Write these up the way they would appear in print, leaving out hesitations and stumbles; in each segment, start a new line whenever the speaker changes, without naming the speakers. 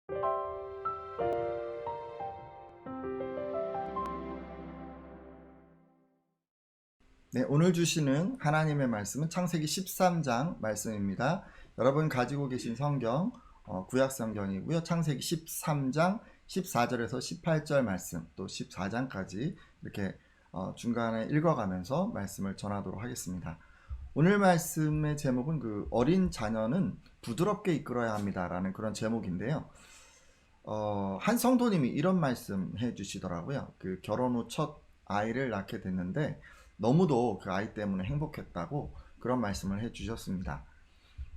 네, 오늘 주시는 하나님의 말씀은 창세기 13장 말씀입니다. 여러분 가지고 계신 성경 구약 성경이고요. 창세기 13장 14절에서 18절 말씀, 또 14장까지 이렇게 중간에 읽어가면서 말씀을 전하도록 하겠습니다. 오늘 말씀의 제목은 어린 자녀는 부드럽게 이끌어야 합니다라는 그런 제목인데요. 한 성도님이 이런 말씀 해주시더라고요. 결혼 후 첫 아이를 낳게 됐는데 너무도 그 아이 때문에 행복했다고 그런 말씀을 해주셨습니다.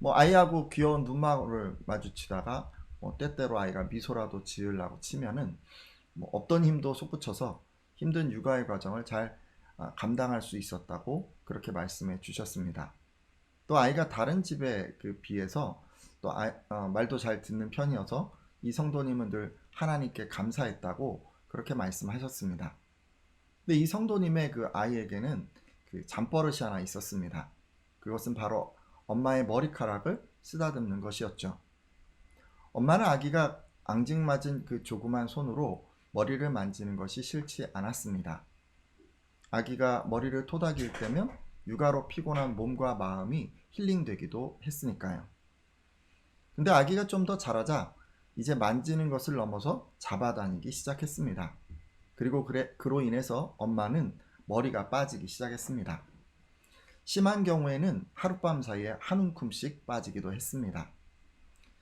아이하고 귀여운 눈망울을 마주치다가 때때로 아이가 미소라도 지으려고 치면은 없던 힘도 솟구쳐서 힘든 육아의 과정을 잘 감당할 수 있었다고 그렇게 말씀해 주셨습니다. 또 아이가 다른 집에 비해서 또 말도 잘 듣는 편이어서 이 성도님은 늘 하나님께 감사했다고 그렇게 말씀하셨습니다. 근데 이 성도님의 아이에게는 잠버릇이 하나 있었습니다. 그것은 바로 엄마의 머리카락을 쓰다듬는 것이었죠. 엄마는 아기가 앙증맞은 조그만 손으로 머리를 만지는 것이 싫지 않았습니다. 아기가 머리를 토닥일 때면 육아로 피곤한 몸과 마음이 힐링되기도 했으니까요. 근데 아기가 좀 더 자라자 이제 만지는 것을 넘어서 잡아다니기 시작했습니다. 그리고 그로 인해서 엄마는 머리가 빠지기 시작했습니다. 심한 경우에는 하룻밤 사이에 한 움큼씩 빠지기도 했습니다.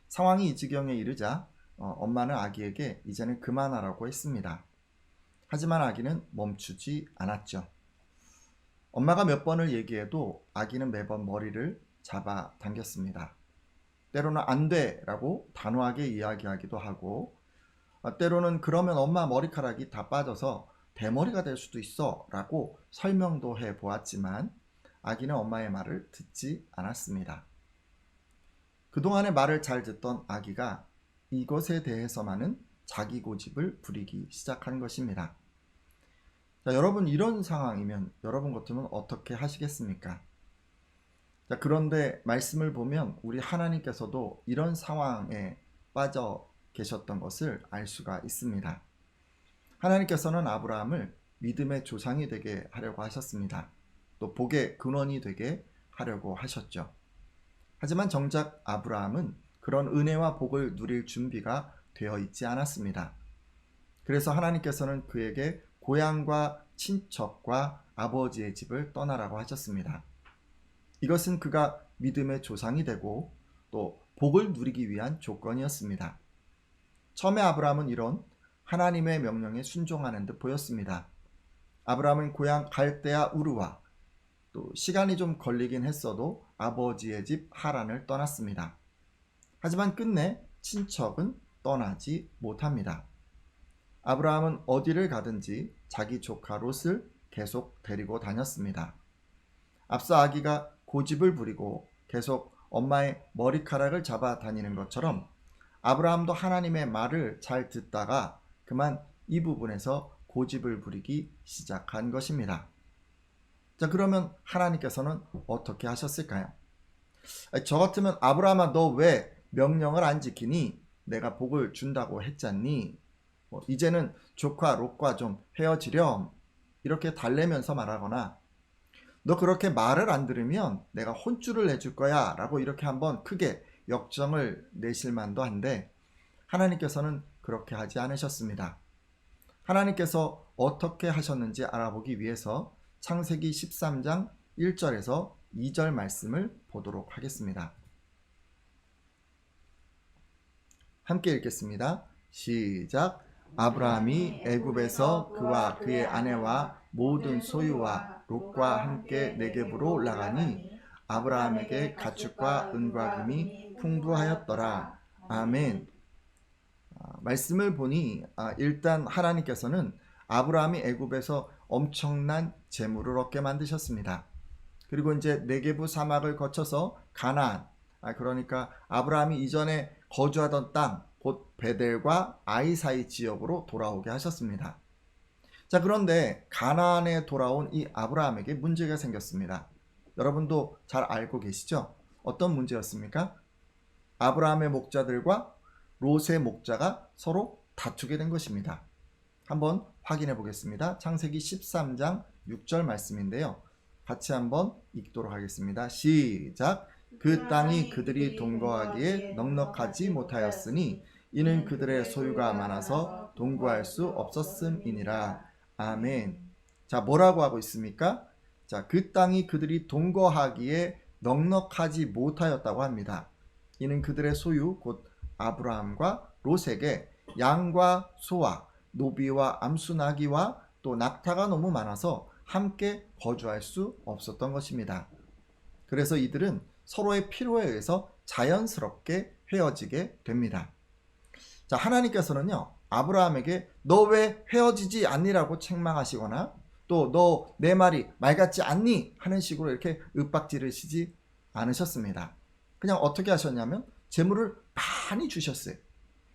상황이 이 지경에 이르자 엄마는 아기에게 이제는 그만하라고 했습니다. 하지만 아기는 멈추지 않았죠. 엄마가 몇 번을 얘기해도 아기는 매번 머리를 잡아당겼습니다. 때로는 안 돼 라고 단호하게 이야기하기도 하고, 때로는 그러면 엄마 머리카락이 다 빠져서 대머리가 될 수도 있어 라고 설명도 해 보았지만 아기는 엄마의 말을 듣지 않았습니다. 그동안의 말을 잘 듣던 아기가 이것에 대해서만은 자기 고집을 부리기 시작한 것입니다. 자, 여러분 이런 상황이면 여러분 같으면 어떻게 하시겠습니까? 자, 그런데 말씀을 보면 우리 하나님께서도 이런 상황에 빠져 계셨던 것을 알 수가 있습니다. 하나님께서는 아브라함을 믿음의 조상이 되게 하려고 하셨습니다. 또 복의 근원이 되게 하려고 하셨죠. 하지만 정작 아브라함은 그런 은혜와 복을 누릴 준비가 되어 있지 않았습니다. 그래서 하나님께서는 그에게 고향과 친척과 아버지의 집을 떠나라고 하셨습니다. 이것은 그가 믿음의 조상이 되고 또 복을 누리기 위한 조건이었습니다. 처음에 아브라함은 이런 하나님의 명령에 순종하는 듯 보였습니다. 아브라함은 고향 갈대아 우르와 또 시간이 좀 걸리긴 했어도 아버지의 집 하란을 떠났습니다. 하지만 끝내 친척은 떠나지 못합니다. 아브라함은 어디를 가든지 자기 조카 롯을 계속 데리고 다녔습니다. 앞서 아기가 고집을 부리고 계속 엄마의 머리카락을 잡아 다니는 것처럼 아브라함도 하나님의 말을 잘 듣다가 그만 이 부분에서 고집을 부리기 시작한 것입니다. 자, 그러면 하나님께서는 어떻게 하셨을까요? 저 같으면 아브라함아 너 왜 명령을 안 지키니? 내가 복을 준다고 했잖니? 이제는 조카 롯과 좀 헤어지렴 이렇게 달래면서 말하거나 너 그렇게 말을 안 들으면 내가 혼쭐을 내줄 거야 라고 이렇게 한번 크게 역정을 내실 만도 한데 하나님께서는 그렇게 하지 않으셨습니다. 하나님께서 어떻게 하셨는지 알아보기 위해서 창세기 13장 1절에서 2절 말씀을 보도록 하겠습니다. 함께 읽겠습니다. 시작. 아브라함이 애굽에서 그와 그의 아내와 모든 소유와 롯과 함께 네겝으로 올라가니 아브라함에게 가축과 은과 금이 풍부하였더라. 아멘. 말씀을 보니 일단 하나님께서는 아브라함이 애굽에서 엄청난 재물을 얻게 만드셨습니다. 그리고 이제 네게부 사막을 거쳐서 가나안, 그러니까 아브라함이 이전에 거주하던 땅, 곧 베델과 아이 사이 지역으로 돌아오게 하셨습니다. 자, 그런데 가나안에 돌아온 이 아브라함에게 문제가 생겼습니다. 여러분도 잘 알고 계시죠? 어떤 문제였습니까? 아브라함의 목자들과 롯의 목자가 서로 다투게 된 것입니다. 한번 확인해 보겠습니다. 창세기 13장 6절 말씀인데요. 같이 한번 읽도록 하겠습니다. 시작. 그 땅이 그들이 동거하기에 넉넉하지 못하였으니 이는 그들의 소유가 많아서 동거할 수 없었음이니라. 아멘. 자, 뭐라고 하고 있습니까? 자, 그 땅이 그들이 동거하기에 넉넉하지 못하였다고 합니다. 이는 그들의 소유 곧 아브라함과 롯에게 양과 소와 노비와 암수 나귀와 또 낙타가 너무 많아서 함께 거주할 수 없었던 것입니다. 그래서 이들은 서로의 필요에 의해서 자연스럽게 헤어지게 됩니다. 자, 하나님께서는요, 아브라함에게 너 왜 헤어지지 않니라고 책망하시거나 또 너 내 말이 말 같지 않니 하는 식으로 이렇게 윽박지르시지 않으셨습니다. 그냥 어떻게 하셨냐면 재물을 많이 주셨어요.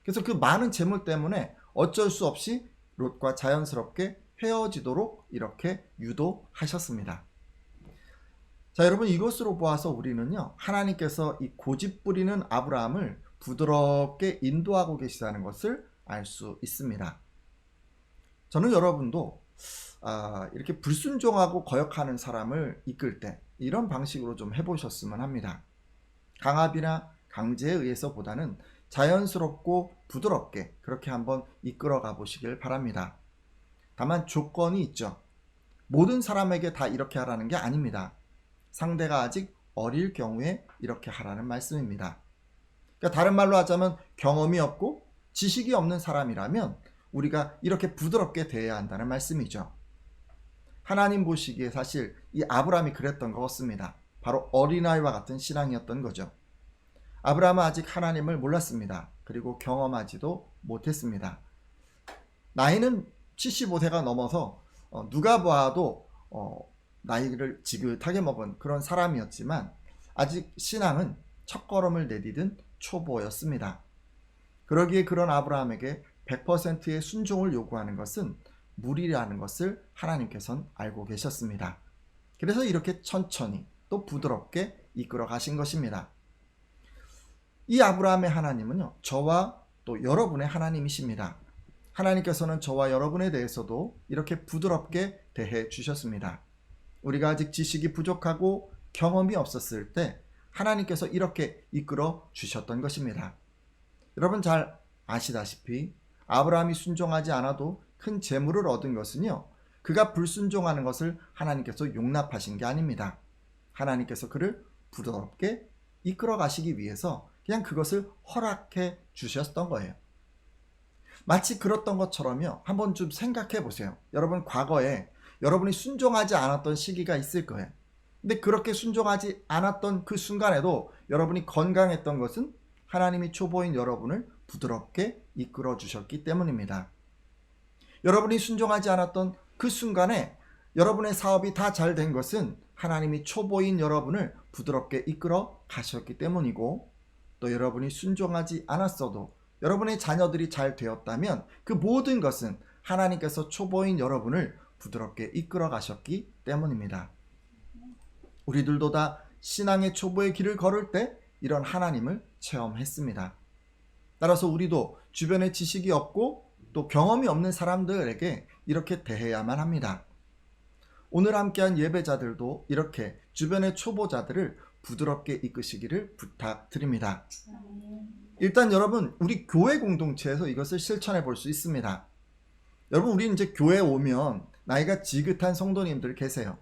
그래서 그 많은 재물 때문에 어쩔 수 없이 롯과 자연스럽게 헤어지도록 이렇게 유도하셨습니다. 자, 여러분, 이것으로 보아서 우리는요, 하나님께서 이 고집 부리는 아브라함을 부드럽게 인도하고 계시다는 것을 알 수 있습니다. 저는 여러분도 이렇게 불순종하고 거역하는 사람을 이끌 때 이런 방식으로 좀 해보셨으면 합니다. 강압이나 강제에 의해서보다는 자연스럽고 부드럽게 그렇게 한번 이끌어가 보시길 바랍니다. 다만 조건이 있죠. 모든 사람에게 다 이렇게 하라는 게 아닙니다. 상대가 아직 어릴 경우에 이렇게 하라는 말씀입니다. 그러니까 다른 말로 하자면 경험이 없고 지식이 없는 사람이라면 우리가 이렇게 부드럽게 대해야 한다는 말씀이죠. 하나님 보시기에 사실 이 아브라함이 그랬던 것 같습니다. 바로 어린아이와 같은 신앙이었던 거죠. 아브라함은 아직 하나님을 몰랐습니다. 그리고 경험하지도 못했습니다. 나이는 75세가 넘어서 누가 봐도 나이를 지긋하게 먹은 그런 사람이었지만 아직 신앙은 첫걸음을 내디딘 초보였습니다. 그러기에 그런 아브라함에게 100%의 순종을 요구하는 것은 무리라는 것을 하나님께서는 알고 계셨습니다. 그래서 이렇게 천천히 또 부드럽게 이끌어 가신 것입니다. 이 아브라함의 하나님은요, 저와 또 여러분의 하나님이십니다. 하나님께서는 저와 여러분에 대해서도 이렇게 부드럽게 대해 주셨습니다. 우리가 아직 지식이 부족하고 경험이 없었을 때 하나님께서 이렇게 이끌어 주셨던 것입니다. 여러분 잘 아시다시피 아브라함이 순종하지 않아도 큰 재물을 얻은 것은요, 그가 불순종하는 것을 하나님께서 용납하신 게 아닙니다. 하나님께서 그를 부드럽게 이끌어 가시기 위해서 그냥 그것을 허락해 주셨던 거예요. 마치 그랬던 것처럼요, 한번 좀 생각해 보세요. 여러분 과거에 여러분이 순종하지 않았던 시기가 있을 거예요. 근데 그렇게 순종하지 않았던 그 순간에도 여러분이 건강했던 것은 하나님이 초보인 여러분을 부드럽게 이끌어 주셨기 때문입니다. 여러분이 순종하지 않았던 그 순간에 여러분의 사업이 다 잘 된 것은 하나님이 초보인 여러분을 부드럽게 이끌어 가셨기 때문이고, 또 여러분이 순종하지 않았어도 여러분의 자녀들이 잘 되었다면 그 모든 것은 하나님께서 초보인 여러분을 부드럽게 이끌어 가셨기 때문입니다. 우리들도 다 신앙의 초보의 길을 걸을 때 이런 하나님을 체험했습니다. 따라서 우리도 주변에 지식이 없고 또 경험이 없는 사람들에게 이렇게 대해야만 합니다. 오늘 함께한 예배자들도 이렇게 주변의 초보자들을 부드럽게 이끄시기를 부탁드립니다. 일단 여러분, 우리 교회 공동체에서 이것을 실천해 볼 수 있습니다. 여러분, 우리 이제 교회에 오면 나이가 지긋한 성도님들 계세요.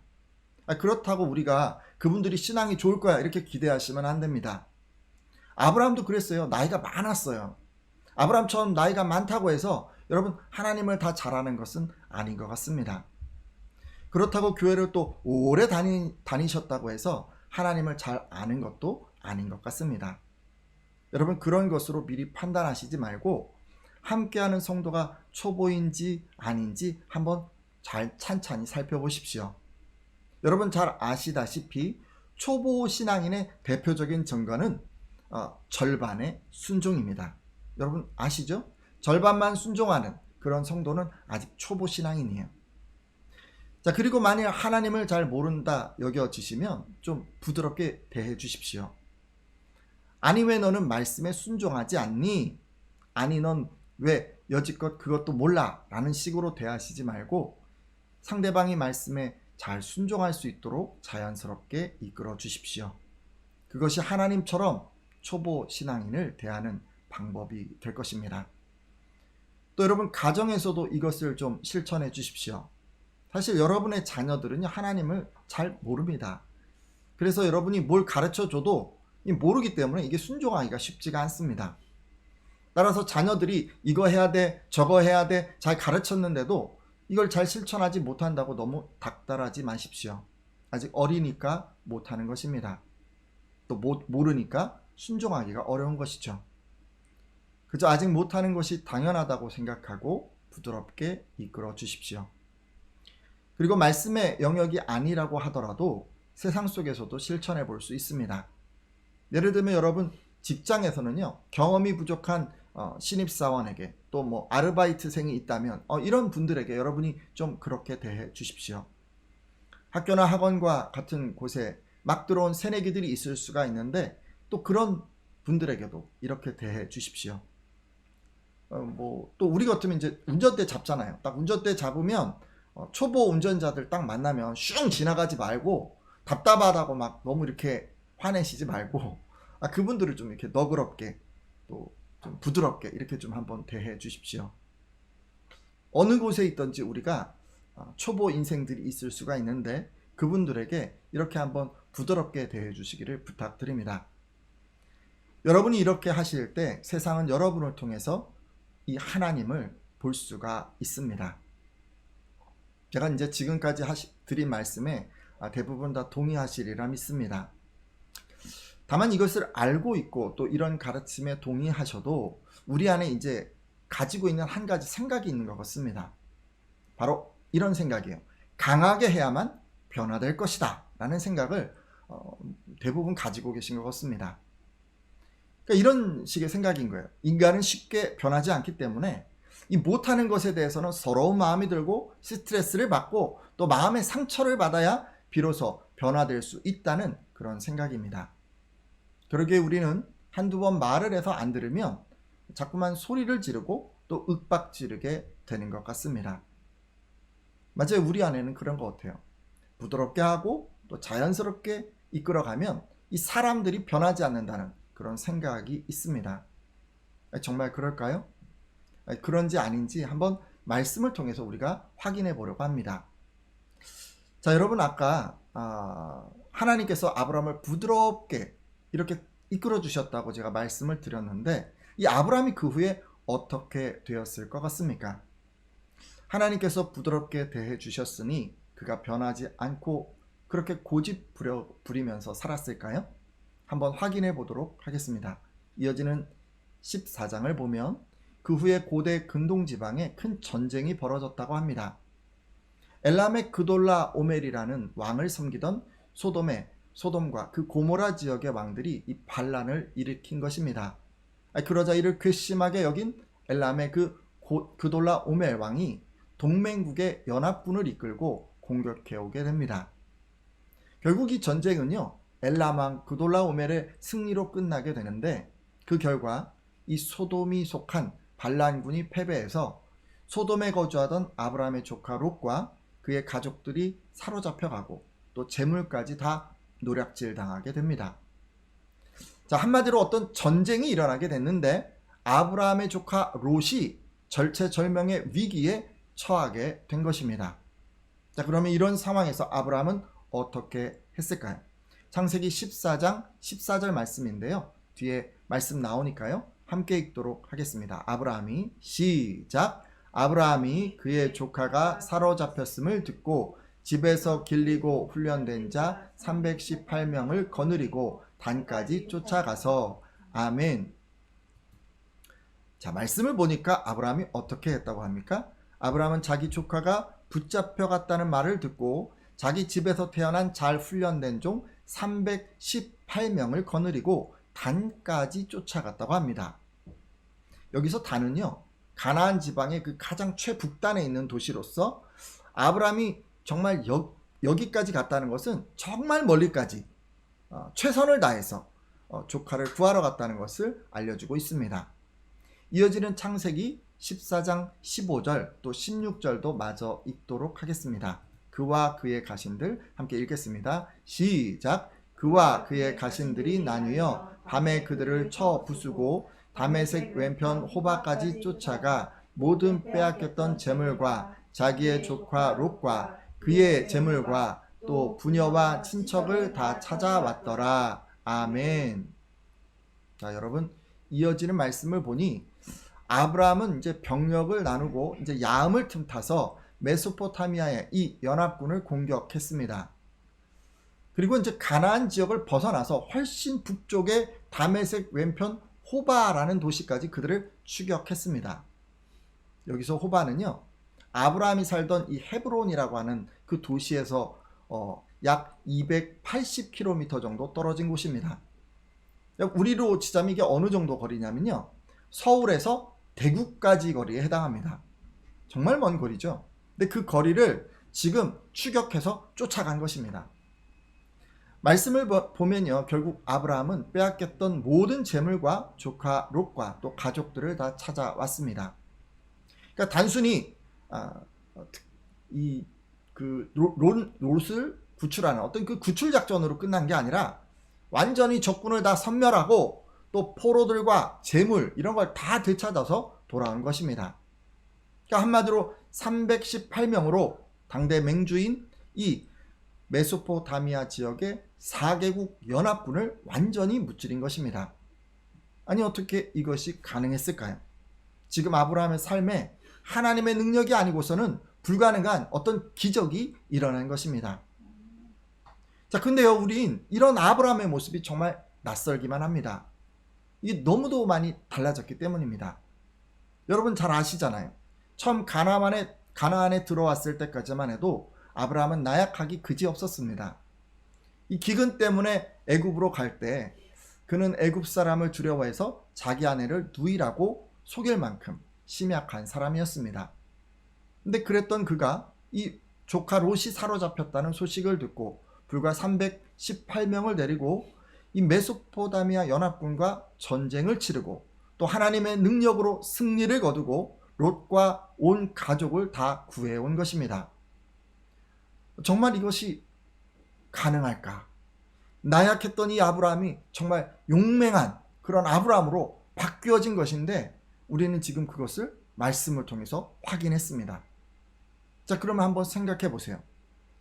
그렇다고 우리가 그분들이 신앙이 좋을 거야 이렇게 기대하시면 안 됩니다. 아브라함도 그랬어요. 나이가 많았어요. 아브라함처럼 나이가 많다고 해서 여러분 하나님을 다 잘하는 것은 아닌 것 같습니다. 그렇다고 교회를 또 오래 다니셨다고 해서 하나님을 잘 아는 것도 아닌 것 같습니다. 여러분 그런 것으로 미리 판단하시지 말고 함께하는 성도가 초보인지 아닌지 한번 잘 찬찬히 살펴보십시오. 여러분 잘 아시다시피 초보 신앙인의 대표적인 증거는 절반의 순종입니다. 여러분 아시죠? 절반만 순종하는 그런 성도는 아직 초보 신앙인이에요. 자, 그리고 만약 하나님을 잘 모른다 여겨지시면 좀 부드럽게 대해 주십시오. 아니 왜 너는 말씀에 순종하지 않니? 아니 넌 왜 여지껏 그것도 몰라 라는 식으로 대하시지 말고 상대방이 말씀에 잘 순종할 수 있도록 자연스럽게 이끌어 주십시오. 그것이 하나님처럼 초보 신앙인을 대하는 방법이 될 것입니다. 또 여러분 가정에서도 이것을 좀 실천해 주십시오. 사실 여러분의 자녀들은요 하나님을 잘 모릅니다. 그래서 여러분이 뭘 가르쳐 줘도 모르기 때문에 이게 순종하기가 쉽지가 않습니다. 따라서 자녀들이 이거 해야 돼 저거 해야 돼 잘 가르쳤는데도 이걸 잘 실천하지 못한다고 너무 닥달하지 마십시오. 아직 어리니까 못하는 것입니다. 또 모르니까 순종하기가 어려운 것이죠. 그저 아직 못하는 것이 당연하다고 생각하고 부드럽게 이끌어 주십시오. 그리고 말씀의 영역이 아니라고 하더라도 세상 속에서도 실천해 볼 수 있습니다. 예를 들면 여러분 직장에서는요 경험이 부족한 신입사원에게 또 뭐 아르바이트생이 있다면 이런 분들에게 여러분이 좀 그렇게 대해 주십시오. 학교나 학원과 같은 곳에 막 들어온 새내기들이 있을 수가 있는데 또 그런 분들에게도 이렇게 대해 주십시오. 또 우리 같으면 이제 운전대 잡잖아요. 딱 운전대 잡으면 초보 운전자들 딱 만나면 슝 지나가지 말고 답답하다고 막 너무 이렇게 화내시지 말고 그분들을 좀 이렇게 너그럽게 또 좀 부드럽게 이렇게 좀 한번 대해 주십시오. 어느 곳에 있든지 우리가 초보 인생들이 있을 수가 있는데 그분들에게 이렇게 한번 부드럽게 대해 주시기를 부탁드립니다. 여러분이 이렇게 하실 때 세상은 여러분을 통해서 이 하나님을 볼 수가 있습니다. 제가 이제 지금까지 드린 말씀에 대부분 다 동의하시리라 믿습니다. 다만 이것을 알고 있고 또 이런 가르침에 동의하셔도 우리 안에 이제 가지고 있는 한 가지 생각이 있는 것 같습니다. 바로 이런 생각이에요. 강하게 해야만 변화될 것이다 라는 생각을 대부분 가지고 계신 것 같습니다. 그러니까 이런 식의 생각인 거예요. 인간은 쉽게 변하지 않기 때문에 이 못하는 것에 대해서는 서러운 마음이 들고 스트레스를 받고 또 마음의 상처를 받아야 비로소 변화될 수 있다는 그런 생각입니다. 그러기에 우리는 한두 번 말을 해서 안 들으면 자꾸만 소리를 지르고 또 윽박 지르게 되는 것 같습니다. 맞아요. 우리 안에는 그런 것 같아요. 부드럽게 하고 또 자연스럽게 이끌어가면 이 사람들이 변하지 않는다는 그런 생각이 있습니다. 정말 그럴까요? 그런지 아닌지 한번 말씀을 통해서 우리가 확인해 보려고 합니다. 자, 여러분 아까 하나님께서 아브라함을 부드럽게 이렇게 이끌어 주셨다고 제가 말씀을 드렸는데 이 아브라함이 그 후에 어떻게 되었을 것 같습니까? 하나님께서 부드럽게 대해 주셨으니 그가 변하지 않고 그렇게 고집 부리면서 살았을까요? 한번 확인해 보도록 하겠습니다. 이어지는 14장을 보면 그 후에 고대 근동 지방에 큰 전쟁이 벌어졌다고 합니다. 엘람의 그돌라 오멜이라는 왕을 섬기던 소돔과 그 고모라 지역의 왕들이 이 반란을 일으킨 것입니다. 그러자 이를 괘씸하게 여긴 엘람의 그돌라 오멜 왕이 동맹국의 연합군을 이끌고 공격해 오게 됩니다. 결국 이 전쟁은요 엘람 왕 그돌라 오멜의 승리로 끝나게 되는데 그 결과 이 소돔이 속한 반란군이 패배해서 소돔에 거주하던 아브라함의 조카 롯과 그의 가족들이 사로잡혀가고 또 재물까지 다 노략질 당하게 됩니다. 자, 한마디로 어떤 전쟁이 일어나게 됐는데 아브라함의 조카 롯이 절체절명의 위기에 처하게 된 것입니다. 자, 그러면 이런 상황에서 아브라함은 어떻게 했을까요? 창세기 14장 14절 말씀인데요. 뒤에 말씀 나오니까요. 함께 읽도록 하겠습니다. 아브라함이 시작. 아브라함이 그의 조카가 사로잡혔음을 듣고 집에서 길리고 훈련된 자 318명을 거느리고 단까지 쫓아가서 아멘. 자, 말씀을 보니까 아브라함이 어떻게 했다고 합니까? 아브라함은 자기 조카가 붙잡혀갔다는 말을 듣고 자기 집에서 태어난 잘 훈련된 종 318명을 거느리고 단까지 쫓아갔다고 합니다. 여기서 단은요 가나안 지방의 그 가장 최북단에 있는 도시로서 아브라함이 정말 여기까지 갔다는 것은 정말 멀리까지 최선을 다해서 조카를 구하러 갔다는 것을 알려주고 있습니다. 이어지는 창세기 14장 15절 또 16절도 마저 읽도록 하겠습니다. 그와 그의 가신들 함께 읽겠습니다. 시작. 그와 그의 가신들이 나뉘어 밤에 그들을 쳐 부수고 다메섹 왼편 호바까지 쫓아가 모든 빼앗겼던 재물과 자기의 조카 롯과 그의 재물과 또 부녀와 친척을 다 찾아왔더라. 아멘. 자, 여러분, 이어지는 말씀을 보니 아브라함은 이제 병력을 나누고 이제 야음을 틈타서 메소포타미아의 이 연합군을 공격했습니다. 그리고 이제 가나안 지역을 벗어나서 훨씬 북쪽의 다메섹 왼편 호바라는 도시까지 그들을 추격했습니다. 여기서 호바는요, 아브라함이 살던 이 헤브론이라고 하는 그 도시에서 약 280km 정도 떨어진 곳입니다. 우리로 치자면 이게 어느 정도 거리냐면요, 서울에서 대구까지 거리에 해당합니다. 정말 먼 거리죠. 근데 그 거리를 지금 추격해서 쫓아간 것입니다. 말씀을 보면요, 결국 아브라함은 빼앗겼던 모든 재물과 조카 롯과 또 가족들을 다 찾아왔습니다. 그러니까 단순히 롯을 구출하는 어떤 그 구출 작전으로 끝난 게 아니라 완전히 적군을 다 섬멸하고 또 포로들과 재물 이런 걸 다 되찾아서 돌아온 것입니다. 그러니까 한마디로 318명으로 당대 맹주인 이 메소포타미아 지역의 4개국 연합군을 완전히 무찌른 것입니다. 아니, 어떻게 이것이 가능했을까요? 지금 아브라함의 삶에 하나님의 능력이 아니고서는 불가능한 어떤 기적이 일어난 것입니다. 자, 근데요, 우린 이런 아브라함의 모습이 정말 낯설기만 합니다. 이게 너무도 많이 달라졌기 때문입니다. 여러분 잘 아시잖아요. 처음 가나안에 들어왔을 때까지만 해도 아브라함은 나약하기 그지없었습니다. 이 기근 때문에 애굽으로 갈 때 그는 애굽 사람을 두려워해서 자기 아내를 누이라고 속일 만큼 심약한 사람이었습니다. 근데 그랬던 그가 이 조카 롯이 사로잡혔다는 소식을 듣고 불과 318명을 데리고 이 메소포타미아 연합군과 전쟁을 치르고 또 하나님의 능력으로 승리를 거두고 롯과 온 가족을 다 구해온 것입니다. 정말 이것이 가능할까? 나약했던 이 아브라함이 정말 용맹한 그런 아브라함으로 바뀌어진 것인데 우리는 지금 그것을 말씀을 통해서 확인했습니다. 자, 그러면 한번 생각해 보세요.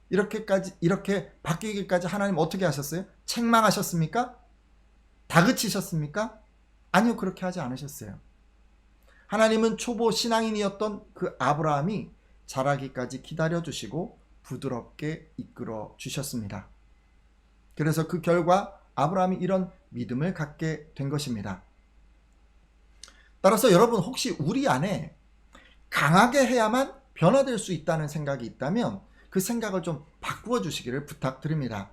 이렇게 바뀌기까지 하나님 어떻게 하셨어요? 책망하셨습니까? 다그치셨습니까? 아니요, 그렇게 하지 않으셨어요. 하나님은 초보 신앙인이었던 그 아브라함이 자라기까지 기다려주시고 부드럽게 이끌어 주셨습니다. 그래서 그 결과 아브라함이 이런 믿음을 갖게 된 것입니다. 따라서 여러분, 혹시 우리 안에 강하게 해야만 변화될 수 있다는 생각이 있다면 그 생각을 좀 바꾸어 주시기를 부탁드립니다.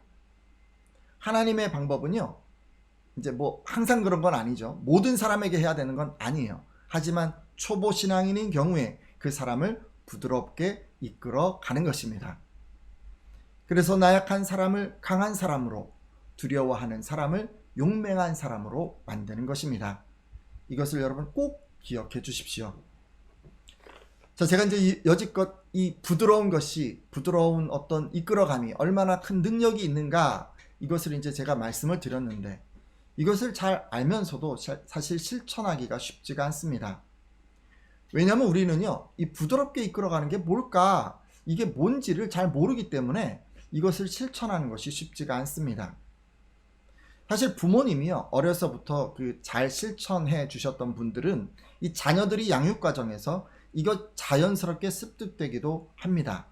하나님의 방법은요, 이제 뭐 항상 그런 건 아니죠. 모든 사람에게 해야 되는 건 아니에요. 하지만 초보 신앙인인 경우에 그 사람을 부드럽게 이끌어 가는 것입니다. 그래서 나약한 사람을 강한 사람으로, 두려워하는 사람을 용맹한 사람으로 만드는 것입니다. 이것을 여러분 꼭 기억해 주십시오. 자, 제가 이제 여지껏 이 부드러운 어떤 이끌어감이 얼마나 큰 능력이 있는가, 이것을 이제 제가 말씀을 드렸는데 이것을 잘 알면서도 사실 실천하기가 쉽지가 않습니다. 왜냐하면 우리는요, 이 부드럽게 이끌어가는 게 뭘까, 이게 뭔지를 잘 모르기 때문에 이것을 실천하는 것이 쉽지가 않습니다. 사실 부모님이요, 어려서부터 잘 실천해 주셨던 분들은 이 자녀들이 양육 과정에서 이것 자연스럽게 습득되기도 합니다.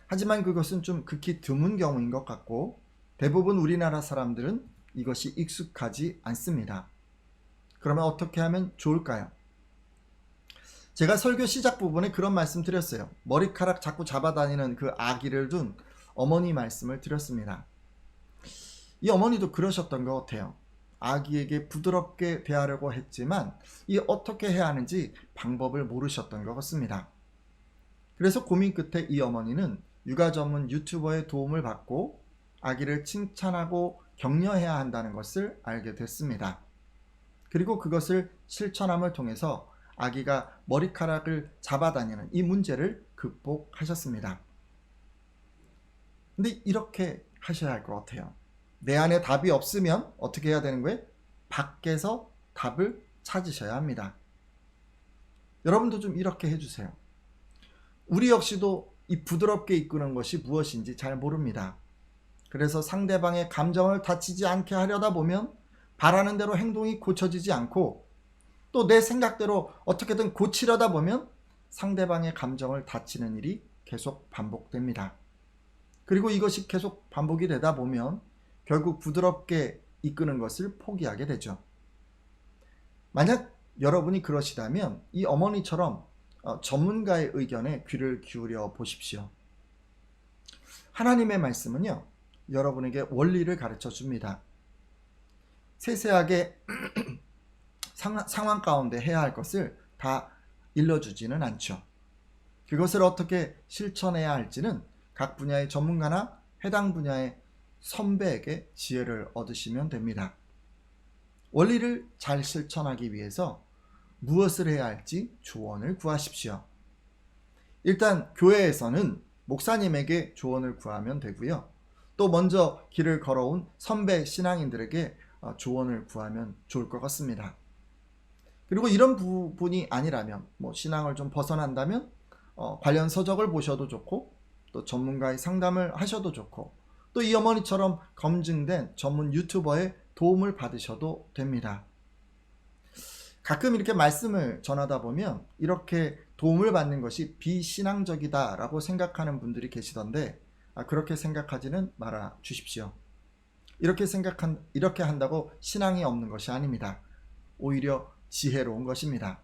하지만 그것은 좀 극히 드문 경우인 것 같고 대부분 우리나라 사람들은 이것이 익숙하지 않습니다. 그러면 어떻게 하면 좋을까요? 제가 설교 시작 부분에 그런 말씀 드렸어요. 머리카락 자꾸 잡아다니는 그 아기를 둔 어머니 말씀을 드렸습니다. 이 어머니도 그러셨던 것 같아요. 아기에게 부드럽게 대하려고 했지만 이 어떻게 해야 하는지 방법을 모르셨던 것 같습니다. 그래서 고민 끝에 이 어머니는 육아 전문 유튜버의 도움을 받고 아기를 칭찬하고 격려해야 한다는 것을 알게 됐습니다. 그리고 그것을 실천함을 통해서 아기가 머리카락을 잡아다니는 이 문제를 극복하셨습니다. 근데 이렇게 하셔야 할 것 같아요. 내 안에 답이 없으면 어떻게 해야 되는 거예요? 밖에서 답을 찾으셔야 합니다. 여러분도 좀 이렇게 해주세요. 우리 역시도 이 부드럽게 이끄는 것이 무엇인지 잘 모릅니다. 그래서 상대방의 감정을 다치지 않게 하려다 보면 바라는 대로 행동이 고쳐지지 않고 또 내 생각대로 어떻게든 고치려다 보면 상대방의 감정을 다치는 일이 계속 반복됩니다. 그리고 이것이 계속 반복이 되다 보면 결국 부드럽게 이끄는 것을 포기하게 되죠. 만약 여러분이 그러시다면 이 어머니처럼 전문가의 의견에 귀를 기울여 보십시오. 하나님의 말씀은요, 여러분에게 원리를 가르쳐 줍니다. 세세하게 상황 가운데 해야 할 것을 다 일러주지는 않죠. 그것을 어떻게 실천해야 할지는 각 분야의 전문가나 해당 분야의 선배에게 지혜를 얻으시면 됩니다. 원리를 잘 실천하기 위해서 무엇을 해야 할지 조언을 구하십시오. 일단 교회에서는 목사님에게 조언을 구하면 되고요. 또 먼저 길을 걸어온 선배 신앙인들에게 조언을 구하면 좋을 것 같습니다. 그리고 이런 부분이 아니라면 신앙을 좀 벗어난다면 관련 서적을 보셔도 좋고 또 전문가의 상담을 하셔도 좋고 또 이 어머니처럼 검증된 전문 유튜버의 도움을 받으셔도 됩니다. 가끔 이렇게 말씀을 전하다 보면 이렇게 도움을 받는 것이 비신앙적이다라고 생각하는 분들이 계시던데 그렇게 생각하지는 말아 주십시오. 이렇게 한다고 신앙이 없는 것이 아닙니다. 오히려 지혜로운 것입니다.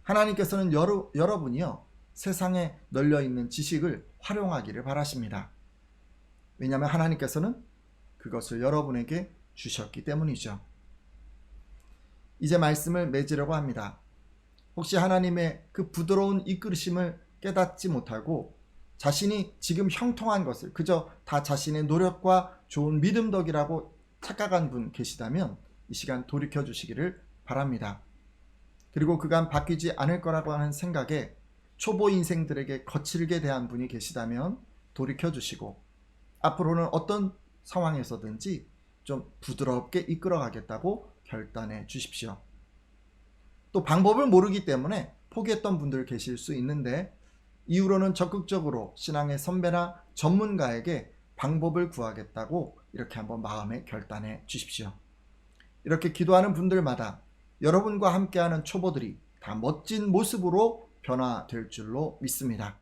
하나님께서는 여러분이요 세상에 널려있는 지식을 활용하기를 바라십니다. 왜냐하면 하나님께서는 그것을 여러분에게 주셨기 때문이죠. 이제 말씀을 맺으려고 합니다. 혹시 하나님의 그 부드러운 이끌으심을 깨닫지 못하고 자신이 지금 형통한 것을 그저 다 자신의 노력과 좋은 믿음 덕이라고 착각한 분 계시다면 이 시간 돌이켜 주시기를 바랍니다. 그리고 그간 바뀌지 않을 거라고 하는 생각에 초보 인생들에게 거칠게 대한 분이 계시다면 돌이켜 주시고 앞으로는 어떤 상황에서든지 좀 부드럽게 이끌어 가겠다고 결단해 주십시오. 또 방법을 모르기 때문에 포기했던 분들 계실 수 있는데 이후로는 적극적으로 신앙의 선배나 전문가에게 방법을 구하겠다고 이렇게 한번 마음에 결단해 주십시오. 이렇게 기도하는 분들마다 여러분과 함께하는 초보들이 다 멋진 모습으로 변화될 줄로 믿습니다.